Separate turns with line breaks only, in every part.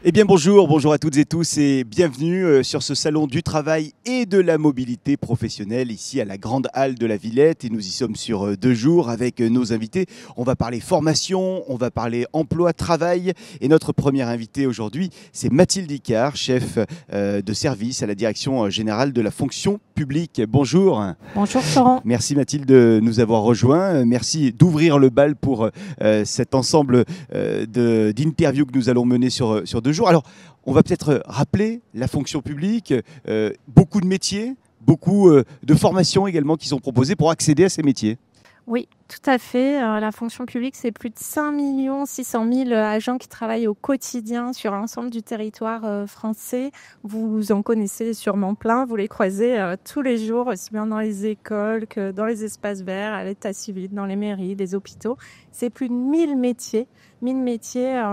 Eh bien bonjour à toutes et tous et bienvenue sur ce salon du travail et de la mobilité professionnelle ici à la Grande Halle de la Villette et nous y sommes sur 2 jours avec nos invités. On va parler formation, on va parler emploi, travail et notre première invitée aujourd'hui c'est Mathilde Icard, chef de service à la direction générale de la fonction publique. Bonjour.
Bonjour Florent.
Merci Mathilde de nous avoir rejoints, merci d'ouvrir le bal pour cet ensemble d'interviews que nous allons mener sur 2 jours. Alors, on va peut-être rappeler la fonction publique, beaucoup de métiers, beaucoup de formations également qui sont proposées pour accéder à ces métiers.
Oui, tout à fait. La fonction publique, c'est plus de 5 600 000 agents qui travaillent au quotidien sur l'ensemble du territoire français. Vous en connaissez sûrement plein, vous les croisez tous les jours, aussi bien dans les écoles que dans les espaces verts, à l'état civil, dans les mairies, les hôpitaux. C'est plus de 1000 métiers.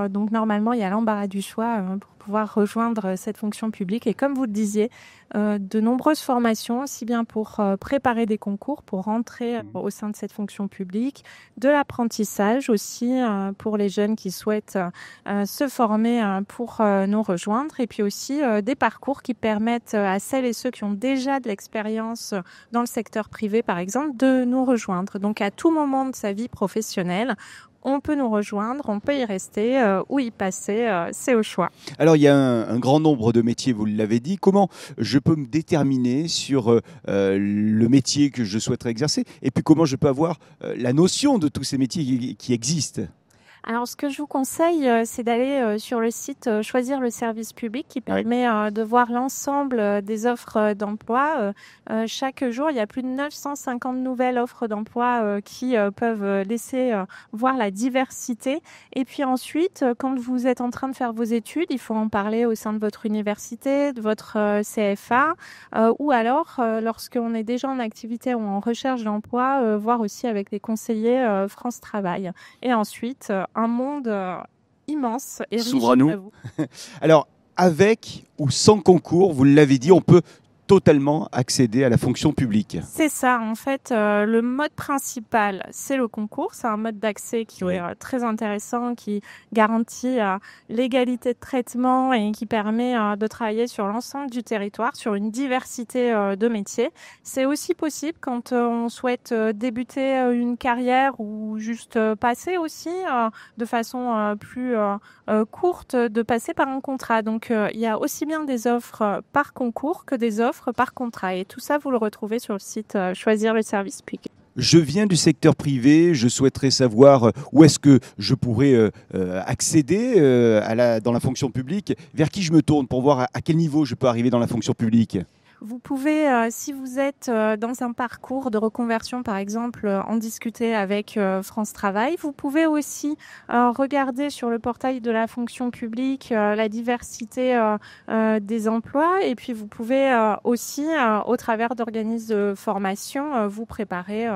Donc normalement, il y a l'embarras du choix pour pouvoir rejoindre cette fonction publique. Et comme vous le disiez, de nombreuses formations, aussi bien pour préparer des concours, pour rentrer au sein de cette fonction publique, de l'apprentissage aussi pour les jeunes qui souhaitent se former pour nous rejoindre, et puis aussi des parcours qui permettent à celles et ceux qui ont déjà de l'expérience dans le secteur privé, par exemple, de nous rejoindre. Donc à tout moment de sa vie professionnelle, on peut nous rejoindre, on peut y rester ou y passer, c'est au choix.
Alors il y a un grand nombre de métiers, vous l'avez dit. Comment je peux me déterminer sur le métier que je souhaiterais exercer et puis comment je peux avoir la notion de tous ces métiers qui existent ?
Alors, ce que je vous conseille, c'est d'aller sur le site Choisir le service public qui permet de voir l'ensemble des offres d'emploi. Chaque jour, il y a plus de 950 nouvelles offres d'emploi qui peuvent laisser voir la diversité. Et puis ensuite, quand vous êtes en train de faire vos études, il faut en parler au sein de votre université, de votre CFA, ou alors, lorsqu'on est déjà en activité ou en recherche d'emploi, voir aussi avec les conseillers France Travail. Et ensuite, un monde immense et riche.
S'ouvre à nous. Alors, avec ou sans concours, vous l'avez dit, on peut totalement accéder à la fonction publique.
C'est ça, en fait, le mode principal, c'est le concours. C'est un mode d'accès qui est très intéressant, qui garantit l'égalité de traitement et qui permet de travailler sur l'ensemble du territoire, sur une diversité de métiers. C'est aussi possible quand on souhaite débuter une carrière ou juste passer aussi de façon plus courte, de passer par un contrat. Donc, il y a aussi bien des offres par concours que des offres par contrat. Et tout ça, vous le retrouvez sur le site Choisir le service public.
Je viens du secteur privé, je souhaiterais savoir où est-ce que je pourrais accéder dans la fonction publique. Vers qui je me tourne pour voir à quel niveau je peux arriver dans la fonction publique ?
Vous pouvez, si vous êtes dans un parcours de reconversion, par exemple, en discuter avec France Travail. Vous pouvez aussi regarder sur le portail de la fonction publique la diversité des emplois. Et puis, vous pouvez aussi, au travers d'organismes de formation, vous préparer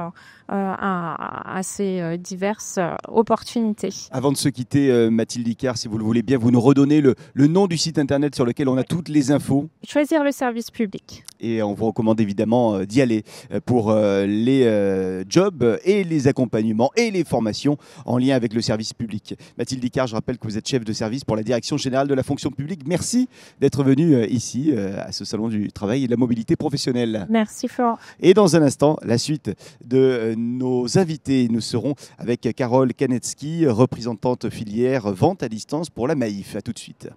à ces diverses opportunités.
Avant de se quitter, Mathilde Icard, si vous le voulez bien, vous nous redonnez le nom du site internet sur lequel on a toutes les infos.
Choisir le service public.
Et on vous recommande évidemment d'y aller pour les jobs et les accompagnements et les formations en lien avec le service public. Mathilde Icard, je rappelle que vous êtes chef de service pour la direction générale de la fonction publique. Merci d'être venue ici à ce salon du travail et de la mobilité professionnelle.
Merci Florent.
Et dans un instant, la suite de nos invités. Nous serons avec Carole Kanetsky, représentante filière vente à distance pour la Maïf. À tout de suite.